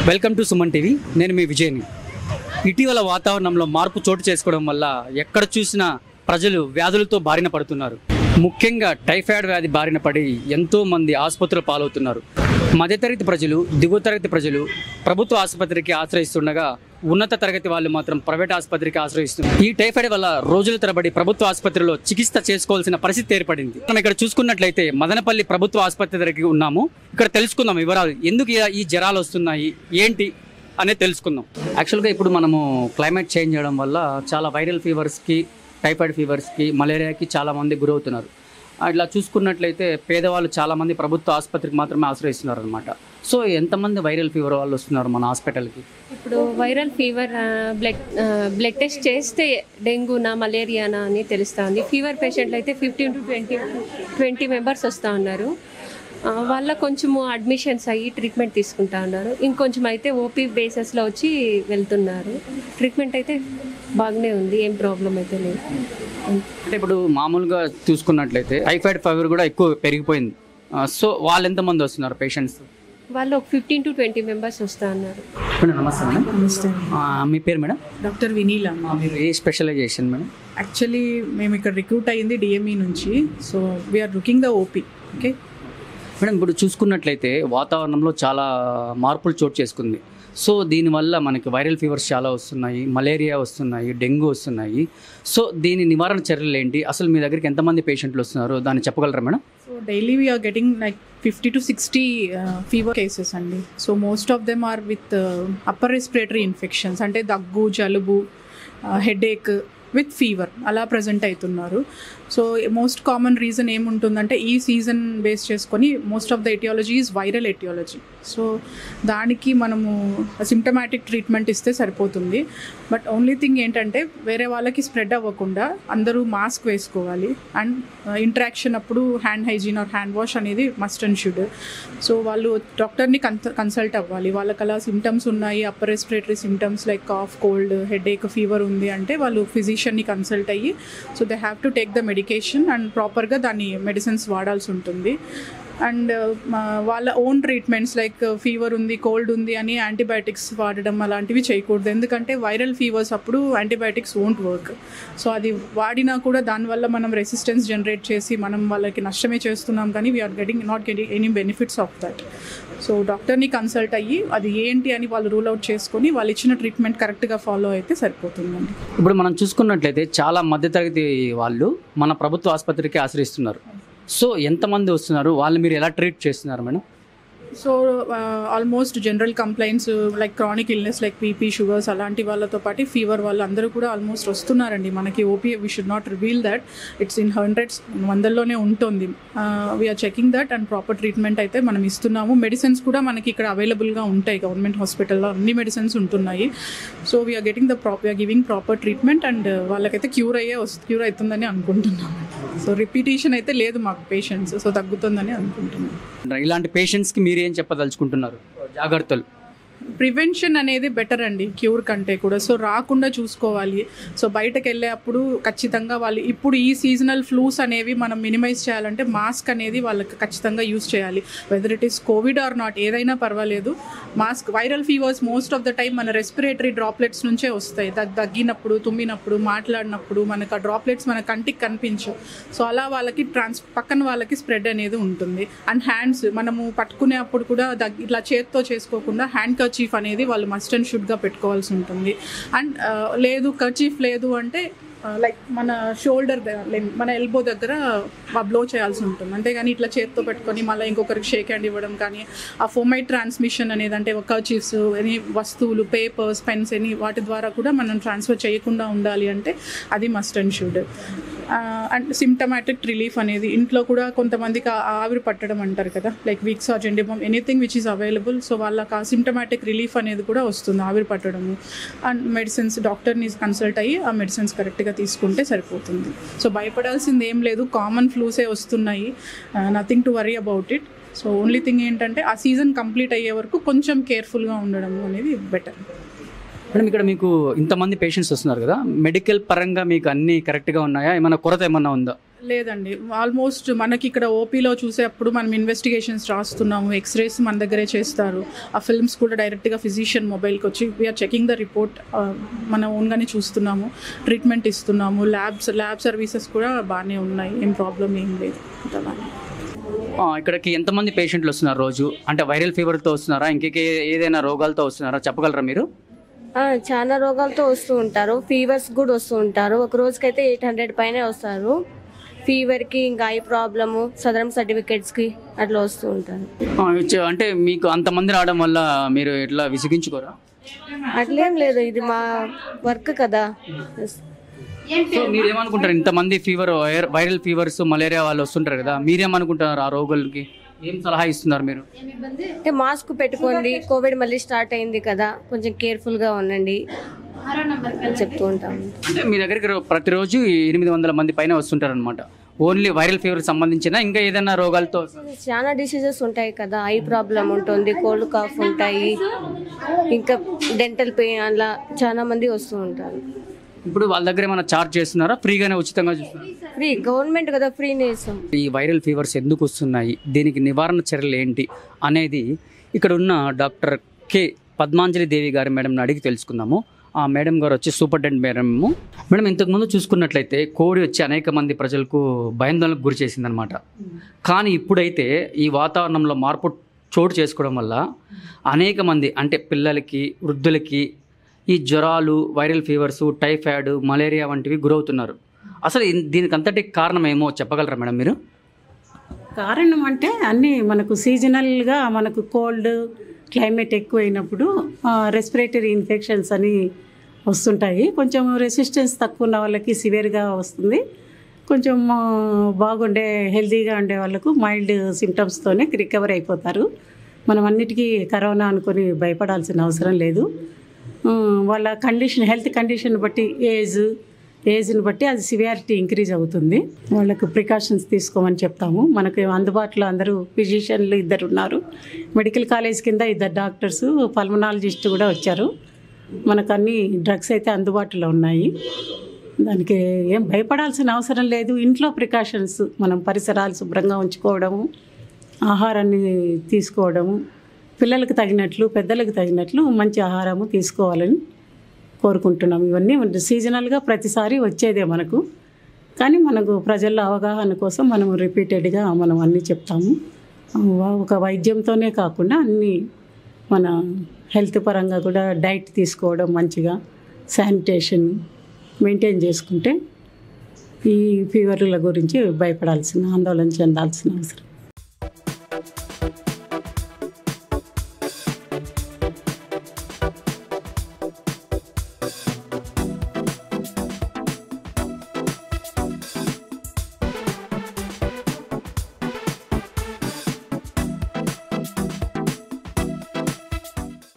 Welcome to Suman TV. నేను మీ విజయ్ని. ఇటీవల వాతావరణంలో మార్పు చోటు చేసుకోవడం వల్ల ఎక్కడ చూసినా ప్రజలు వ్యాధులతో బారిన పడుతున్నారు. ముఖ్యంగా టైఫాయిడ్ వ్యాధి బారిన పడి ఎంతోమంది ఆసుపత్రులు పాలవుతున్నారు. మధ్యతరగతి ప్రజలు, దిగువ తరగతి ప్రజలు ప్రభుత్వ ఆసుపత్రికి ఆశ్రయిస్తుండగా ఉన్నత తరగతి వాళ్ళు మాత్రం ప్రైవేట్ ఆసుపత్రికి ఆశ్రయిస్తున్నారు. ఈ టైఫాయిడ్ వల్ల రోజుల తరబడి ప్రభుత్వ ఆసుపత్రిలో చికిత్స చేసుకోవాల్సిన పరిస్థితి ఏర్పడింది. మనం ఇక్కడ చూసుకున్నట్లయితే మదనపల్లి ప్రభుత్వ ఆసుపత్రి దగ్గరికి ఉన్నాము. ఇక్కడ తెలుసుకుందాం వివరాలు, ఎందుకు ఈ జ్వరాలు వస్తున్నాయి, ఏంటి అనేది తెలుసుకుందాం. యాక్చువల్గా ఇప్పుడు మనము క్లైమేట్ చేంజ్ చేయడం వల్ల చాలా వైరల్ ఫీవర్స్కి, టైఫాయిడ్ ఫీవర్స్కి, మలేరియాకి చాలామంది గురవుతున్నారు. అట్లా చూసుకున్నట్లయితే పేదవాళ్ళు చాలామంది ప్రభుత్వ ఆసుపత్రికి మాత్రమే ఆశ్రయిస్తున్నారు అనమాట. సో ఎంతమంది వైరల్ ఫీవర్ వాళ్ళు వస్తున్నారు మన హాస్పిటల్కి? ఇప్పుడు వైరల్ ఫీవర్ బ్లడ్ టెస్ట్ చేస్తే డెంగ్యూనా మలేరియానా అని తెలుస్తుంది. ఫీవర్ పేషెంట్లు అయితే 15 to 20 మెంబర్స్ వస్తూ ఉన్నారు. వాళ్ళ కొంచెము అడ్మిషన్స్ అయ్యి ట్రీట్మెంట్ తీసుకుంటా ఉన్నారు. ఇంకొంచెం అయితే ఓపీ బేసెస్లో వచ్చి వెళ్తున్నారు. ట్రీట్మెంట్ అయితే బాగానే ఉంది, ఏం ప్రాబ్లం అయితే లేదు. అంటే ఇప్పుడు మామూలుగా చూసుకున్నట్లయితే టైఫాయిడ్ ఫీవర్ కూడా ఎక్కువ పెరిగిపోయింది. సో వాళ్ళు ఎంతమంది వస్తున్నారు పేషెంట్స్? వాళ్ళు ఒక 15 to 20 మెంబర్స్ వస్తూ ఉన్నారు. నమస్తే మేడం. నమస్తే. మీ పేరు మేడం? డాక్టర్ వినీలా. మీరు ఏ స్పెషలైజేషన్ మేడం? యాక్చువల్లీ మేము ఇక్కడ రిక్రూట్ అయ్యింది డిఎంఈ నుంచి. So we are looking the OP. Okay madam, ఇప్పుడు చూసుకున్నట్లయితే వాతావరణంలో చాలా మార్పులు చోటు చేసుకుంది. సో దీనివల్ల మనకి వైరల్ ఫీవర్స్ చాలా వస్తున్నాయి, మలేరియా వస్తున్నాయి, డెంగ్యూ వస్తున్నాయి. సో దీని నివారణ చర్యలు ఏంటి? అసలు మీ దగ్గరికి ఎంతమంది పేషెంట్లు వస్తున్నారు దాన్ని చెప్పగలరా madam? So daily we're getting like 50 to 60 fever cases అండి. So most of them are with upper respiratory infections, అంటే దగ్గు, జలుబు, హెడేక్ విత్ ఫీవర్ అలా ప్రజెంట్ అవుతున్నారు. సో మోస్ట్ కామన్ రీజన్ ఏముంటుందంటే ఈ సీజన్ బేస్ చేసుకొని most of the etiology is viral etiology. So దానికి మనము సిమ్టమాటిక్ ట్రీట్మెంట్ ఇస్తే సరిపోతుంది. బట్ ఓన్లీ థింగ్ ఏంటంటే వేరే వాళ్ళకి స్ప్రెడ్ అవ్వకుండా అందరూ మాస్క్ వేసుకోవాలి. అండ్ ఇంటరాక్షన్ అప్పుడు hand hygiene or hand wash అనేది మస్ట్ అండ్ షుడ్. సో వాళ్ళు డాక్టర్ని కన్సల్ట్ అవ్వాలి. వాళ్ళకి అలా సిమ్టమ్స్ ఉన్నాయి, upper respiratory symptoms like cough, cold, headache, fever ఉంది అంటే వాళ్ళు ఫిజిషియన్ని కన్సల్ట్ అయ్యి so they have to take the medication and ప్రాపర్గా దాని మెడిసిన్స్ వాడాల్సి ఉంటుంది. అండ్ వాళ్ళ ఓన్ ట్రీట్మెంట్స్ లైక్ ఫీవర్ ఉంది, కోల్డ్ ఉంది అని యాంటీబయాటిక్స్ వాడడం అలాంటివి చేయకూడదు. ఎందుకంటే వైరల్ ఫీవర్స్ అప్పుడు యాంటీబయాటిక్స్ వోంట్ వర్క్. సో అది వాడినా కూడా దానివల్ల మనం రెసిస్టెన్స్ జనరేట్ చేసి మనం వాళ్ళకి నష్టమే చేస్తున్నాం, కానీ we are not getting any benefits of that. So డాక్టర్ని కన్సల్ట్ అయ్యి అది ఏంటి అని వాళ్ళు రూల్ అవుట్ చేసుకొని వాళ్ళు ఇచ్చిన ట్రీట్మెంట్ కరెక్ట్గా ఫాలో అయితే సరిపోతుందండి. ఇప్పుడు మనం చూసుకున్నట్లయితే చాలా మధ్యతరగతి వాళ్ళు మన ప్రభుత్వ ఆసుపత్రికి ఆశ్రయిస్తున్నారు. సో ఎంతమంది వస్తున్నారు, వాళ్ళు మీరు ఎలా ట్రీట్ చేస్తున్నారు madam? So almost general complaints like chronic illness like BP, sugars అలాంటి వాళ్ళతో పాటు ఫీవర్ వాళ్ళు అందరూ కూడా ఆల్మోస్ట్ వస్తున్నారండి మనకి. OP we should not reveal that, it's in hundreds, వందల్లోనే ఉంటుంది. We're checking that and proper treatment అయితే మనం ఇస్తున్నాము. మెడిసిన్స్ కూడా మనకి ఇక్కడ అవైలబుల్గా ఉంటాయి. గవర్నమెంట్ హాస్పిటల్లో అన్ని మెడిసిన్స్ ఉంటున్నాయి. So we are getting we are giving proper treatment and వాళ్ళకైతే క్యూర్ అవుతుందని అనుకుంటున్నాము. సో రిపీటేషన్ అయితే లేదు మాకు పేషెంట్స్, సో తగ్గుతుందని అనుకుంటున్నాను. ఇలాంటి పేషెంట్స్కి మీరు ఏం చెప్పదలుచుకుంటున్నారు జాగ్రత్తలు? ప్రివెన్షన్ అనేది బెటర్ అండి క్యూర్ కంటే కూడా. సో రాకుండా చూసుకోవాలి. సో బయటకు వెళ్ళే అప్పుడు ఖచ్చితంగా వాళ్ళు ఇప్పుడు ఈ సీజనల్ ఫ్లూస్ అనేవి మనం మినిమైజ్ చేయాలంటే మాస్క్ అనేది వాళ్ళకి ఖచ్చితంగా యూజ్ చేయాలి. Whether it is COVID or not, ఏదైనా పర్వాలేదు mask. Viral fevers most of the time మన రెస్పిరేటరీ డ్రాప్లెట్స్ నుంచే వస్తాయి. దగ్గినప్పుడు, తుమ్మినప్పుడు, మాట్లాడినప్పుడు మనకు ఆ డ్రాప్లెట్స్ మన కంటికి కనిపించవు. సో అలా వాళ్ళకి పక్కన వాళ్ళకి స్ప్రెడ్ అనేది ఉంటుంది. అండ్ హ్యాండ్స్ మనము పట్టుకునే అప్పుడు కూడా ఇట్లా చేత్తో చేసుకోకుండా హ్యాండ్ కర్చీఫ్ అనేది వాళ్ళు మస్ట్ అండ్ షుడ్గా పెట్టుకోవాల్సి ఉంటుంది. అండ్ లేదు కర్చీఫ్ లేదు అంటే లైక్ మన షోల్డర్, మన ఎల్బో దగ్గర బ్లో చేయాల్సి ఉంటుంది. అంతేగాని ఇట్లా చేత్తో పెట్టుకొని మళ్ళీ ఇంకొకరికి షేక్ హ్యాండ్ ఇవ్వడం కానీ, ఆ ఫోమైట్ ట్రాన్స్మిషన్ అనేది అంటే కర్చీఫ్స్, ఎనీ వస్తువులు, పేపర్స్, పెన్స్ ఎనీ వాటి ద్వారా కూడా మనం ట్రాన్స్ఫర్ చేయకుండా ఉండాలి అంటే అది must and should. And symptomatic relief అనేది ఇంట్లో కూడా కొంతమందికి ఆవిరి పట్టడం అంటారు కదా, like Vicks or Zandu balm, anything which is available. So వాళ్ళకి ఆ సిమ్టమాటిక్ రిలీఫ్ అనేది కూడా వస్తుంది, ఆవిరి పట్టడము. అండ్ మెడిసిన్స్ డాక్టర్ని కన్సల్ట్ అయ్యి ఆ మెడిసిన్స్ కరెక్ట్గా తీసుకుంటే సరిపోతుంది. సో భయపడాల్సింది ఏం లేదు, కామన్ ఫ్లూసే వస్తున్నాయి, nothing to worry about it. So only thing ఏంటంటే ఆ సీజన్ కంప్లీట్ అయ్యే వరకు కొంచెం కేర్ఫుల్గా ఉండడం అనేది బెటర్. మేడం, ఇక్కడ మీకు ఇంతమంది పేషెంట్స్ వస్తున్నారు కదా, మెడికల్ పరంగా మీకు అన్నీ కరెక్ట్గా ఉన్నాయా? ఏమైనా కొరత ఏమన్నా ఉందా? లేదండి, ఆల్మోస్ట్ మనకి ఇక్కడ ఓపీలో చూసేటప్పుడు మనం ఇన్వెస్టిగేషన్స్ రాస్తున్నాము, ఎక్స్రేస్ మన దగ్గరే చేస్తారు, ఆ ఫిల్మ్స్ కూడా డైరెక్ట్గా ఫిజిషియన్ మొబైల్కి వచ్చి వీఆర్ చెకింగ్ ద రిపోర్ట్, మన ఓన్గానే చూస్తున్నాము, ట్రీట్మెంట్ ఇస్తున్నాము, ల్యాబ్ సర్వీసెస్ కూడా బాగానే ఉన్నాయి, ఏం ప్రాబ్లం ఏం లేదు. ఇక్కడికి ఎంతమంది పేషెంట్లు వస్తున్నారు రోజు? అంటే వైరల్ ఫీవర్తో వస్తున్నారా, ఇంకే ఏదైనా రోగాలతో వస్తున్నారా, చెప్పగలరా మీరు? చాలా రోగాలతో వస్తూ ఉంటారు, ఫీవర్స్ కూడా వస్తూ ఉంటారు. ఒక రోజుకైతే 800 పైనే వస్తారు. ఫీవర్కి, ఇంకా ఐ ప్రాబ్లము, సదరం సర్టిఫికేట్స్కి అట్లా వస్తూ ఉంటారు. అంటే మీకు అంతమంది రావడం వల్ల మీరు ఎట్లా విసిగించుకోరా? అట్లేం లేదు, ఇది మా వర్క్ కదా. సో మీరేమనుకుంటారు, ఇంతమంది వైరల్ ఫీవర్స్, మలేరియా వాళ్ళు వస్తుంటారు కదా, మీరేమనుకుంటున్నారు? ఆ రోగులకి ఏం సలహా ఇస్తున్నారు మీరు? అంటే మాస్క్ పెట్టుకోండి, కోవిడ్ మళ్ళీ స్టార్ట్ అయింది కదా, కొంచెం కేర్ఫుల్గా ఉండండి చెప్తూ ఉంటాం. అంటే మీ దగ్గరికి ప్రతిరోజు 800 మంది పైన వస్తుంటారు అనమాట. ఓన్లీ వైరల్ ఫీవర్ సంబంధించిన ఇంకా ఏదైనా రోగాలతో? చాలా డిసీజెస్ ఉంటాయి కదా, ఐ ప్రాబ్లం ఉంటుంది, కోల్డ్ కాఫ్ ఉంటాయి, ఇంకా డెంటల్ పెయిన్, అలా చాలా మంది వస్తూ ఉంటారు. ఇప్పుడు వాళ్ళ దగ్గర ఏమైనా చార్జ్ చేస్తున్నారా, ఫ్రీగానే ఉచితంగా చూస్తున్నారు? ఫ్రీ, గవర్నమెంట్ కదా, ఫ్రీనే ఇస్తాం. ఈ వైరల్ ఫీవర్స్ ఎందుకు వస్తున్నాయి, దీనికి నివారణ చర్యలు ఏంటి అనేది ఇక్కడ ఉన్న డాక్టర్ కె పద్మాంజలి దేవి గారి మేడంని అడిగి తెలుసుకుందాము. ఆ మేడం గారు వచ్చి సూపరింటెండెంట్ మేడం ఇంతకుముందు చూసుకున్నట్లయితే కోవిడ్ వచ్చి అనేక మంది ప్రజలకు భయాందోళనకు గురి చేసిందనమాట. కానీ ఇప్పుడైతే ఈ వాతావరణంలో మార్పు చోటు చేసుకోవడం వల్ల అనేక మంది, అంటే పిల్లలకి, వృద్ధులకి ఈ జ్వరాలు, వైరల్ ఫీవర్స్, టైఫాయిడ్, మలేరియా వంటివి గురవుతున్నారు. అసలు దీనికి అంతటి కారణం ఏమో చెప్పగలరా మేడం మీరు? కారణం అంటే అన్నీ మనకు సీజనల్గా, మనకు కోల్డ్ క్లైమేట్ ఎక్కువైనప్పుడు రెస్పిరేటరీ ఇన్ఫెక్షన్స్ అని వస్తుంటాయి. కొంచెం రెసిస్టెన్స్ తక్కువ ఉన్న వాళ్ళకి సివియర్గా వస్తుంది, కొంచెం బాగుండే హెల్తీగా ఉండే వాళ్ళకు మైల్డ్ సిమ్టమ్స్తోనే రికవర్ అయిపోతారు. మనం అన్నిటికీ కరోనా అనుకొని భయపడాల్సిన అవసరం లేదు. వాళ్ళ కండిషన్, హెల్త్ కండిషన్ బట్టి, ఏజ్ని బట్టి అది సివియారిటీ ఇంక్రీజ్ అవుతుంది. వాళ్ళకు ప్రికాషన్స్ తీసుకోమని చెప్తాము. మనకు అందుబాటులో అందరూ ఫిజిషియన్లు 2 ఉన్నారు, మెడికల్ కాలేజ్ కింద 2 డాక్టర్స్, పల్మనాలజిస్ట్ కూడా వచ్చారు. మనకు అన్ని డ్రగ్స్ అయితే అందుబాటులో ఉన్నాయి, దానికి ఏం భయపడాల్సిన అవసరం లేదు. ఇంట్లో ప్రికాషన్స్, మనం పరిసరాలు శుభ్రంగా ఉంచుకోవడము, ఆహారాన్ని తీసుకోవడము, పిల్లలకు తగినట్లు, పెద్దలకు తగినట్లు మంచి ఆహారము తీసుకోవాలని కోరుకుంటున్నాం. ఇవన్నీ సీజనల్గా ప్రతిసారి వచ్చేదే మనకు, కానీ మనకు ప్రజల అవగాహన కోసం మనం రిపీటెడ్గా మనం అన్నీ చెప్తాము. ఒక వైద్యంతోనే కాకుండా అన్నీ మన హెల్త్ పరంగా కూడా డైట్ తీసుకోవడం, మంచిగా శానిటేషన్ మెయింటైన్ చేసుకుంటే ఈ ఫీవర్ల గురించి భయపడాల్సిన, ఆందోళన చెందాల్సిన అవసరం